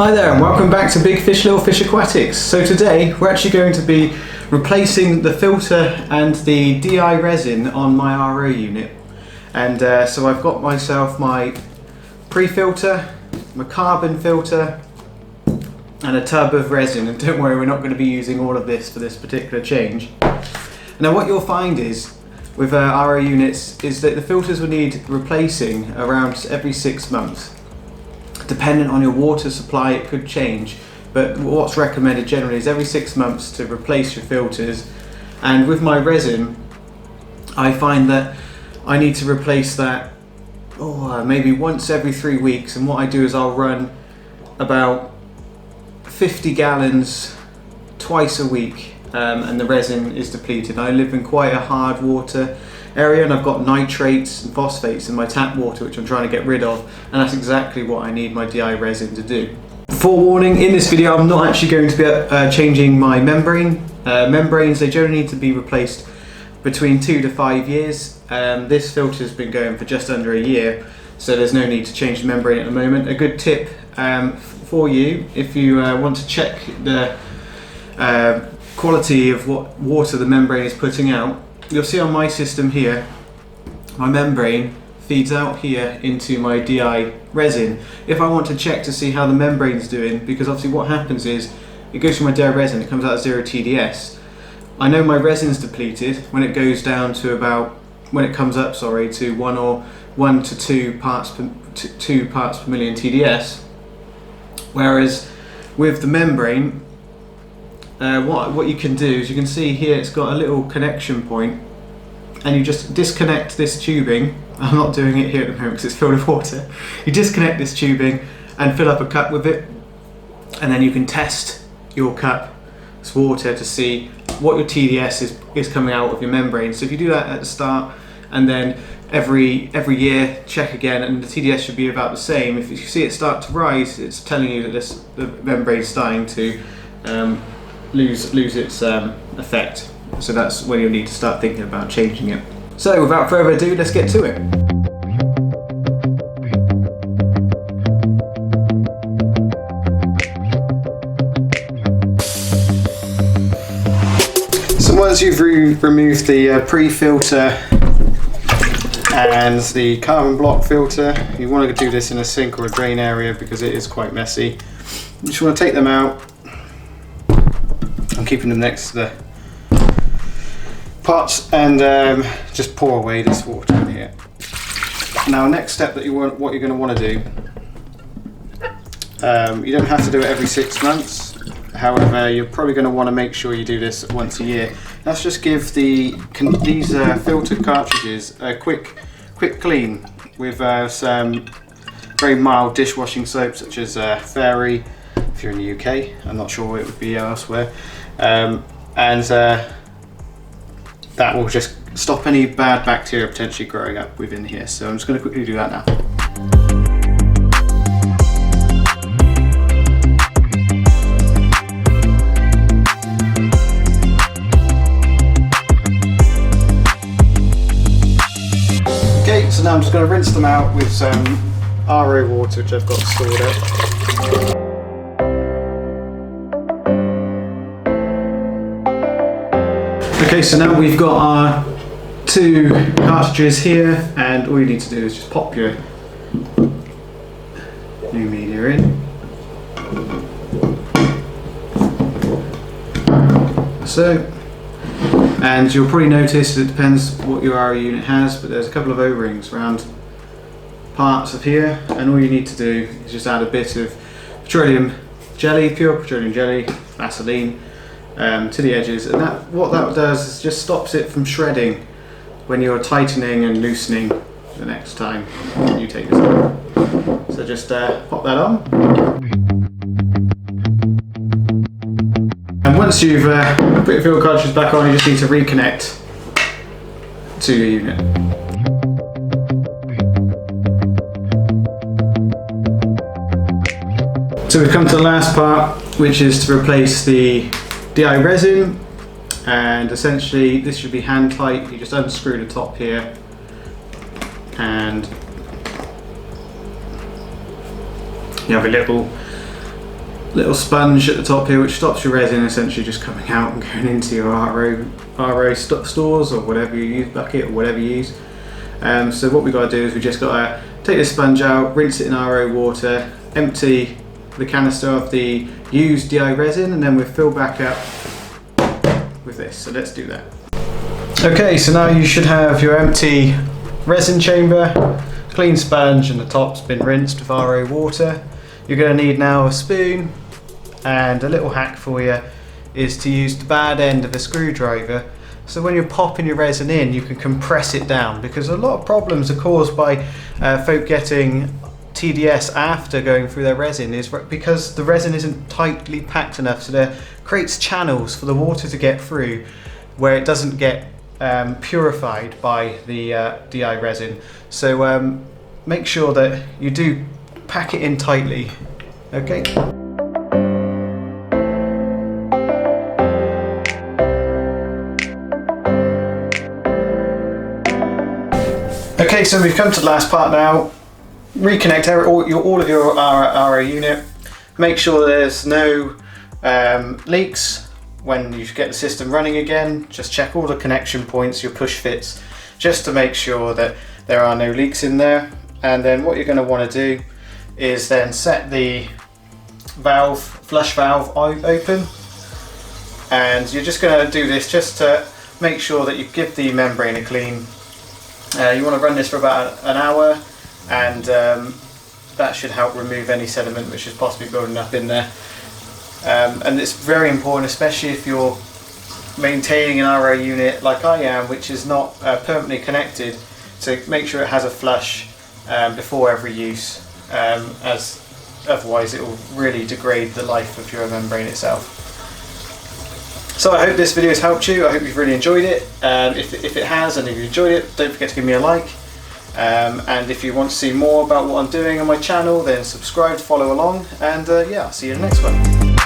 Hi there and welcome back to Big Fish Little Fish Aquatics. So today we're actually going to be replacing the filter and the DI resin on my RO unit. And so I've got myself my pre-filter, my carbon filter and a tub of resin, and don't worry, we're not going to be using all of this for this particular change. Now what you'll find is with RO units is that the filters will need replacing around every 6 months. Dependent on your water supply, it could change, but what's recommended generally is every 6 months to replace your filters. And with my resin, I find that I need to replace that maybe once every 3 weeks. And what I do is I'll run about 50 gallons twice a week, and the resin is depleted. I live in quite a hard water area and I've got nitrates and phosphates in my tap water which I'm trying to get rid of, and that's exactly what I need my DI resin to do. Forewarning, in this video I'm not actually going to be changing my membrane. Membranes, they generally need to be replaced between 2 to 5 years. This filter has been going for just under a year, so there's no need to change the membrane at the moment. A good tip for you, if you want to check the quality of what water the membrane is putting out, you'll see on my system here, my membrane feeds out here into my DI resin. If I want to check to see how the membrane's doing, because obviously what happens is it goes through my DI resin, it comes out at 0 TDS. I know my resin's depleted when it goes down to when it comes up to 1 to 2 parts per million TDS. Whereas with the membrane, what you can do is you can see here it's got a little connection point, and you just disconnect this tubing. I'm not doing it here at the moment because it's filled with water. You disconnect this tubing and fill up a cup with it, and then you can test your cup's water to see what your TDS is coming out of your membrane. So if you do that at the start and then every year check again, and the TDS should be about the same. If you see it start to rise, it's telling you that the membrane is starting to lose its effect. So that's when you'll need to start thinking about changing it. So without further ado, let's get to it. So once you've removed the pre-filter and the carbon block filter, you want to do this in a sink or a drain area because it is quite messy. You just want to take them out. I'm keeping them next to the pots, and just pour away this water in here. Now, next step what you're going to want to do, you don't have to do it every 6 months. However, you're probably going to want to make sure you do this once a year. Let's just give these filtered cartridges a quick clean with some very mild dishwashing soap such as Vyair. If you're in the UK, I'm not sure what it would be elsewhere, and that will just stop any bad bacteria potentially growing up within here. So I'm just going to quickly do that now. Okay, so now I'm just going to rinse them out with some RO water which I've got stored up. Okay, so now we've got our 2 cartridges here, and all you need to do is just pop your new media in. So, and you'll probably notice that it depends what your RO unit has, but there's a couple of O-rings around parts of here, and all you need to do is just add a bit of petroleum jelly, pure petroleum jelly, Vaseline, to the edges, and what that does is just stops it from shredding when you're tightening and loosening the next time you take this off. So just pop that on, and once you've put your fuel cartridges back on, you just need to reconnect to your unit. So we've come to the last part, which is to replace the DI resin, and essentially this should be hand tight. You just unscrew the top here and you have a little little sponge at the top here which stops your resin essentially just coming out and going into your RO stores or whatever you use, bucket or whatever you use. So what we've got to do is we just got to take this sponge out, rinse it in RO water, empty the canister of the used DI resin, and then we'll fill back up with this. So let's do that. Okay, so now you should have your empty resin chamber, clean sponge, and the top's been rinsed with RO water. You're going to need now a spoon, and a little hack for you is to use the bad end of a screwdriver. So when you're popping your resin in, you can compress it down, because a lot of problems are caused by folk getting TDS after going through their resin is because the resin isn't tightly packed enough, so there creates channels for the water to get through where it doesn't get purified by the DI resin. So make sure that you do pack it in tightly. Okay. Okay, so we've come to the last part now. Reconnect all of your RO unit. Make sure there's no leaks when you get the system running again. Just check all the connection points, your push fits, just to make sure that there are no leaks in there. And then what you're going to want to do is then set the valve, flush valve open, and you're just going to do this just to make sure that you give the membrane a clean. You want to run this for about an hour, and that should help remove any sediment which is possibly building up in there. And it's very important, especially if you're maintaining an RO unit like I am, which is not permanently connected, to make sure it has a flush before every use, as otherwise it will really degrade the life of your membrane itself. So I hope this video has helped you. I hope you've really enjoyed it. If it has, and if you enjoyed it, don't forget to give me a like. And if you want to see more about what I'm doing on my channel, then subscribe, follow along, and yeah, I'll see you in the next one.